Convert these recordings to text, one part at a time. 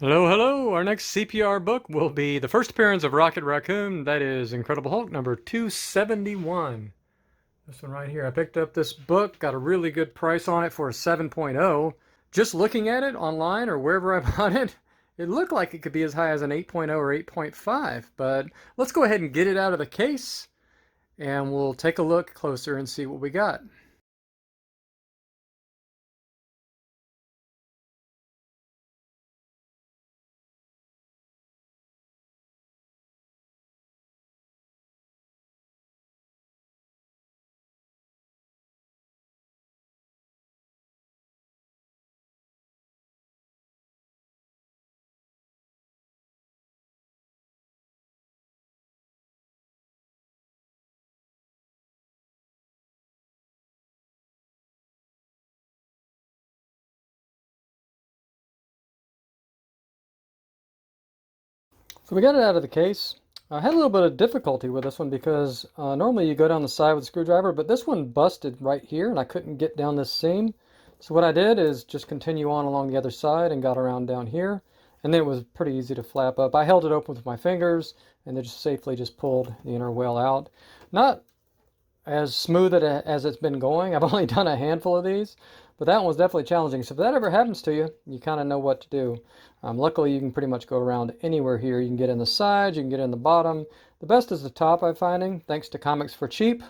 Hello, hello. Our next CPR book will be the first appearance of Rocket Raccoon. That is Incredible Hulk number 271. This one right here. I picked up this book, got a really good price on it for a 7.0. Just looking at it online or wherever I bought it, it looked like it could be as high as an 8.0 or 8.5. But let's go ahead and get it out of the case and we'll take a look closer and see what we got. So we got it out of the case. I had a little bit of difficulty with this one because normally you go down the side with a screwdriver, but this one busted right here and I couldn't get down this seam. So what I did is just continue on along the other side and got around down here. And then it was pretty easy to flap up. I held it open with my fingers and then just safely just pulled the inner whale out. Not as smooth as it's been going. I've only done a handful of these, but that one was definitely challenging. So if that ever happens to you, you kind of know what to do. Luckily, you can pretty much go around anywhere here. You can get in the sides, you can get in the bottom. The best is the top, I'm finding. Thanks to Comics for Cheap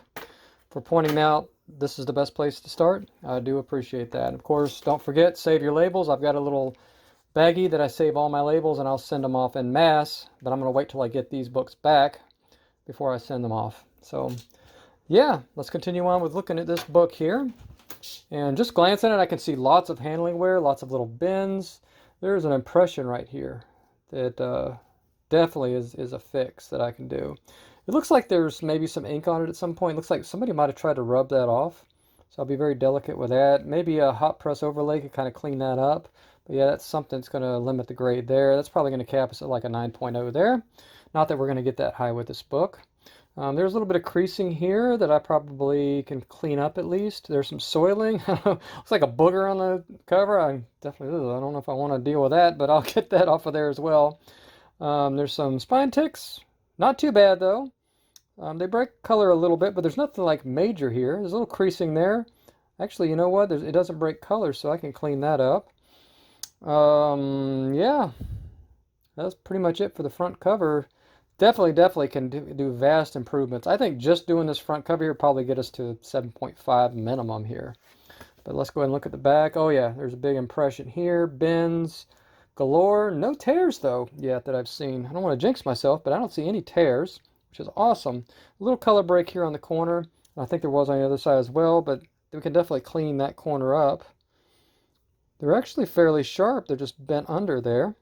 for pointing out this is the best place to start. I do appreciate that. Of course, don't forget, save your labels. I've got a little baggie that I save all my labels and I'll send them off en masse, but I'm going to wait till I get these books back before I send them off. So yeah, let's continue on with looking at this book here. And just glancing at it, I can see lots of handling wear, lots of little bends. There's an impression right here that definitely is a fix that I can do. It looks like there's maybe some ink on it at some point. It looks like somebody might have tried to rub that off. So I'll be very delicate with that. Maybe a hot press overlay could kind of clean that up. But yeah, that's something that's going to limit the grade there. That's probably going to cap us at like a 9.0 there. Not that we're going to get that high with this book. There's a little bit of creasing here that I probably can clean up at least. There's some soiling. Looks like a booger on the cover. I definitely, I don't know if I want to deal with that, but I'll get that off of there as well. There's some spine ticks. Not too bad though. They break color a little bit, but there's nothing like major here. There's a little creasing there. Actually, you know what? It doesn't break color, so I can clean that up. Yeah, that's pretty much it for the front cover. Definitely can do vast improvements. I think just doing this front cover here probably get us to 7.5 minimum here. But let's go ahead and look at the back. Oh yeah, there's a big impression here. Bends galore. No tears though yet that I've seen. I don't want to jinx myself, but I don't see any tears, which is awesome. A little color break here on the corner. I think there was on the other side as well, but we can definitely clean that corner up. They're actually fairly sharp. They're just bent under there.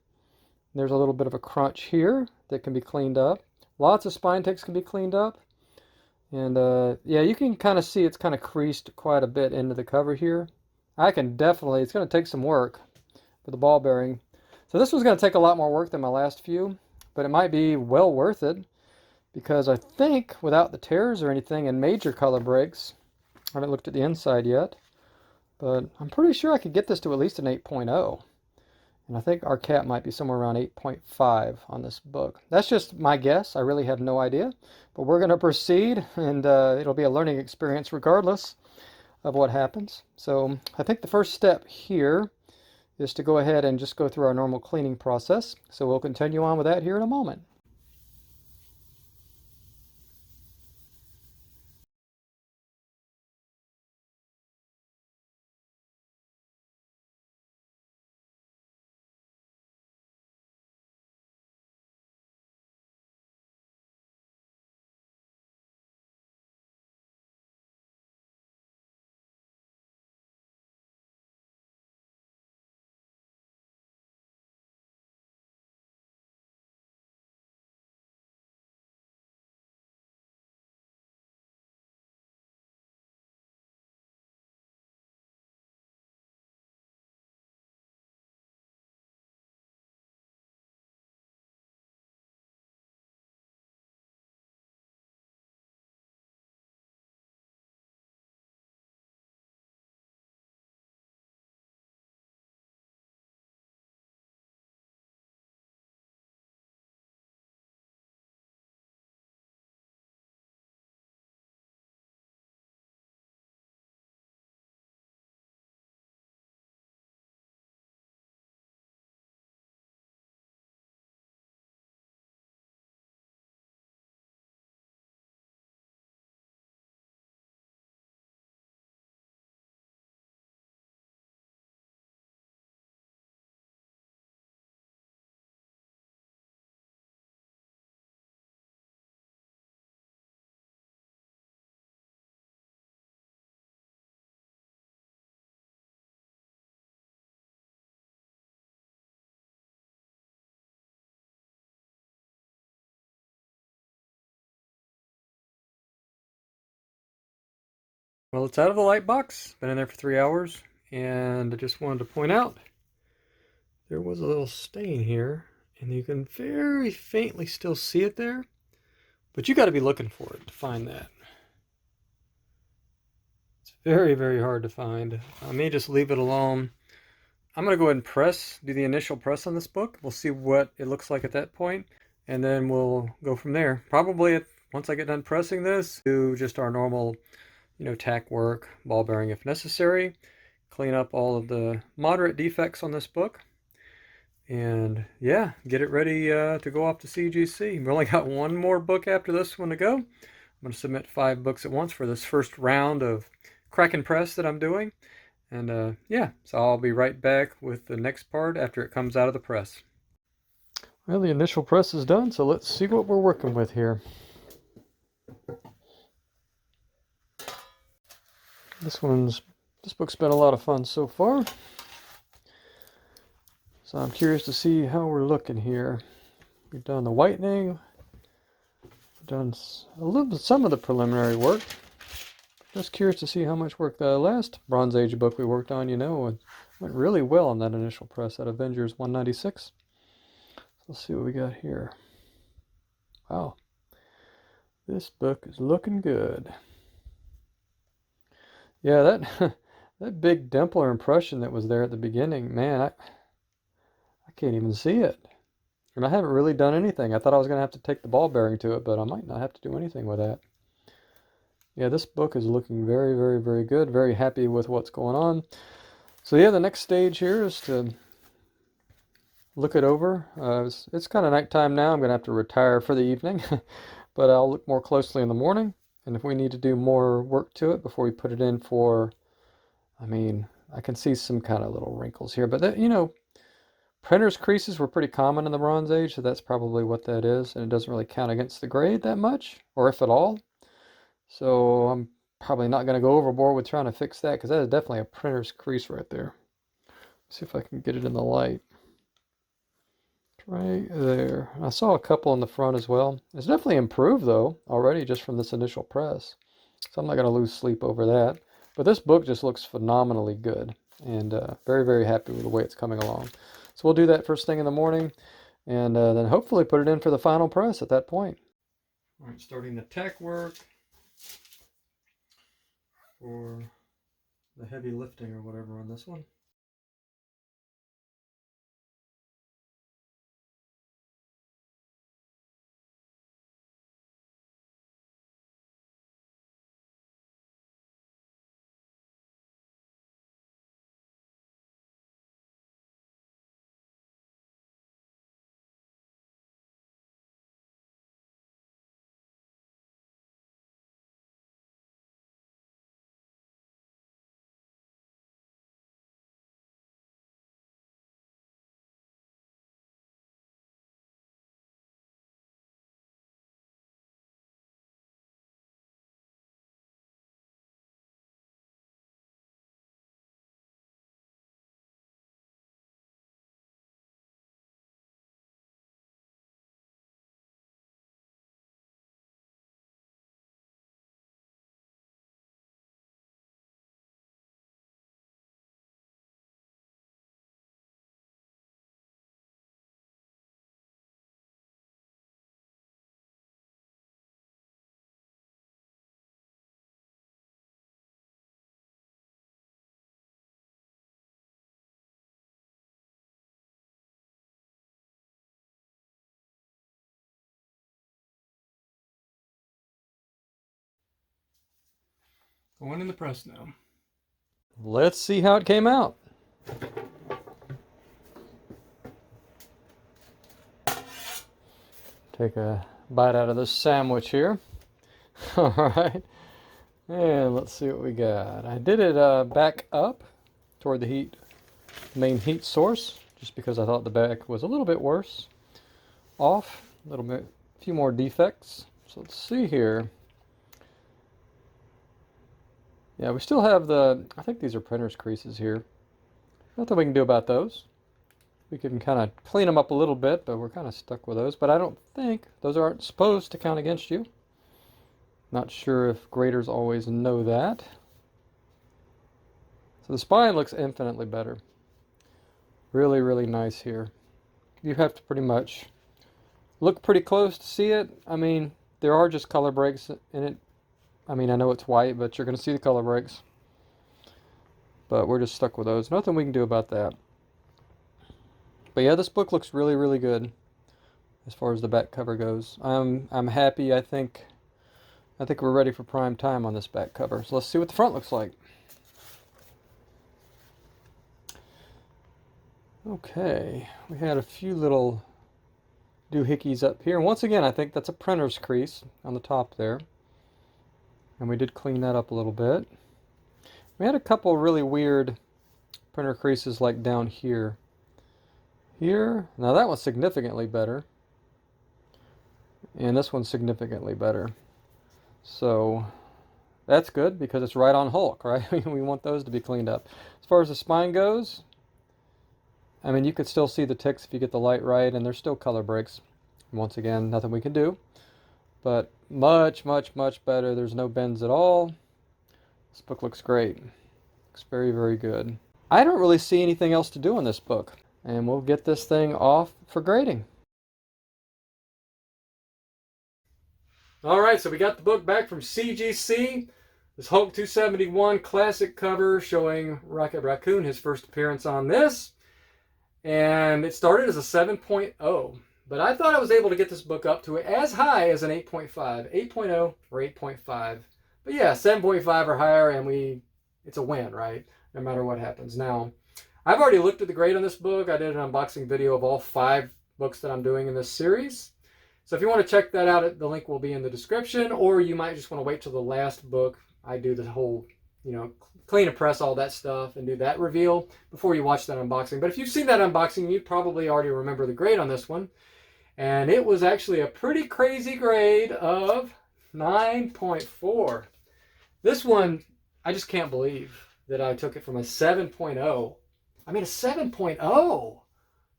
There's a little bit of a crunch here that can be cleaned up. Lots of spine ticks can be cleaned up. And yeah, you can kind of see it's kind of creased quite a bit into the cover here. I can definitely, it's going to take some work for the ball bearing. So this was going to take a lot more work than my last few, but it might be well worth it because I think without the tears or anything and major color breaks, I haven't looked at the inside yet, but I'm pretty sure I could get this to at least an 8.0. And I think our cap might be somewhere around 8.5 on this book. That's just my guess. I really have no idea. But we're going to proceed, and it'll be a learning experience regardless of what happens. So I think the first step here is to go ahead and just go through our normal cleaning process. So we'll continue on with that here in a moment. Well, it's out of the light box. Been in there for 3 hours, and I just wanted to point out there was a little stain here, and you can very faintly still see it there, but you got to be looking for it to find that. It's very, very hard to find. I may just leave it alone. I'm going to go ahead and do the initial press on this book. We'll see what it looks like at that point, and then we'll go from there. Probably once I get done pressing this, do just our normal, tack work, ball bearing if necessary, clean up all of the moderate defects on this book, and yeah, get it ready to go off to CGC. We've only got one more book after this one to go. I'm going to submit 5 books at once for this first round of crack and press that I'm doing. And yeah, so I'll be right back with the next part after it comes out of the press. Well, the initial press is done, so let's see what we're working with here. This book's been a lot of fun so far. So I'm curious to see how we're looking here. We've done the whitening, we've done some of the preliminary work. Just curious to see how much work the last Bronze Age book we worked on, went really well on that initial press, that Avengers 196. Let's see what we got here. Wow, this book is looking good. Yeah, that big dimpler impression that was there at the beginning, man, I can't even see it. And I haven't really done anything. I thought I was going to have to take the ball bearing to it, but I might not have to do anything with that. Yeah, this book is looking very, very, very good. Very happy with what's going on. So yeah, the next stage here is to look it over. It's kind of nighttime now. I'm going to have to retire for the evening, but I'll look more closely in the morning. And if we need to do more work to it before we put it in I can see some kind of little wrinkles here, but that, printer's creases were pretty common in the Bronze Age, so that's probably what that is. And it doesn't really count against the grade that much, or if at all. So I'm probably not going to go overboard with trying to fix that, because that is definitely a printer's crease right there. Let's see if I can get it in the light. Right there. I saw a couple in the front as well. It's definitely improved though already just from this initial press. So I'm not going to lose sleep over that. But this book just looks phenomenally good, and very, very happy with the way it's coming along. So we'll do that first thing in the morning, and then hopefully put it in for the final press at that point. All right, starting the tack work for the heavy lifting or whatever on this one. Going in the press now. Let's see how it came out. Take a bite out of this sandwich here. All right. And let's see what we got. I did it back up toward the main heat source, just because I thought the back was a little bit worse off, a few more defects. So let's see here. Yeah, we still have I think these are printer's creases here. Nothing we can do about those. We can kind of clean them up a little bit, but we're kind of stuck with those. But I don't think those aren't supposed to count against you. Not sure if graders always know that. So the spine looks infinitely better. Really, really nice here. You have to pretty much look pretty close to see it. I mean, there are just color breaks in it. I mean, I know it's white, but you're going to see the color breaks. But we're just stuck with those. Nothing we can do about that. But yeah, this book looks really, really good as far as the back cover goes. I'm happy. I think we're ready for prime time on this back cover. So let's see what the front looks like. Okay, we had a few little doohickeys up here. And once again, I think that's a printer's crease on the top there. And we did clean that up a little bit. We had a couple really weird printer creases like down here. Here, now that one's significantly better. And this one's significantly better. So that's good because it's right on Hulk, right? We want those to be cleaned up. As far as the spine goes, I mean, you could still see the ticks if you get the light right, and there's still color breaks. Once again, nothing we can do. But much, much, much better. There's no bends at all. This book looks great. Looks very, very good. I don't really see anything else to do in this book. And we'll get this thing off for grading. Alright, so we got the book back from CGC. This Hulk 271 classic cover showing Rocket Raccoon, his first appearance on this. And it started as a 7.0. But I thought I was able to get this book up to as high as an 8.5. 8.0 or 8.5. But yeah, 7.5 or higher, and it's a win, right? No matter what happens. Now, I've already looked at the grade on this book. I did an unboxing video of all 5 books that I'm doing in this series. So if you want to check that out, the link will be in the description, or you might just want to wait till the last book. I do the whole, clean and press all that stuff and do that reveal before you watch that unboxing. But if you've seen that unboxing, you probably already remember the grade on this one. And it was actually a pretty crazy grade of 9.4. This one, I just can't believe that I took it from a 7.0. I mean, a 7.0.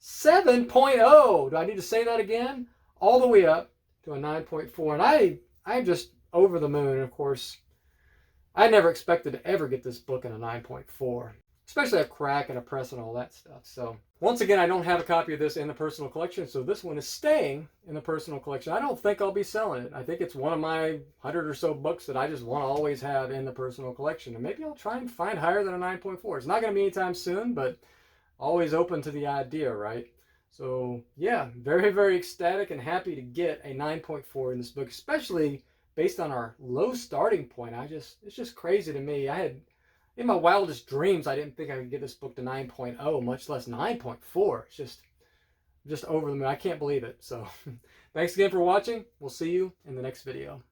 7.0. Do I need to say that again? All the way up to a 9.4. And I'm just over the moon. And of course, I never expected to ever get this book in a 9.4. Especially a crack and a press and all that stuff. So, once again, I don't have a copy of this in the personal collection, so this one is staying in the personal collection. I don't think I'll be selling it. I think it's one of my 100 or so books that I just want to always have in the personal collection. And maybe I'll try and find higher than a 9.4. It's not going to be anytime soon, but always open to the idea, right? So, yeah, very, very ecstatic and happy to get a 9.4 in this book, especially based on our low starting point. It's just crazy to me. In my wildest dreams, I didn't think I could get this book to 9.0, much less 9.4. It's just over the moon. I can't believe it. So thanks again for watching. We'll see you in the next video.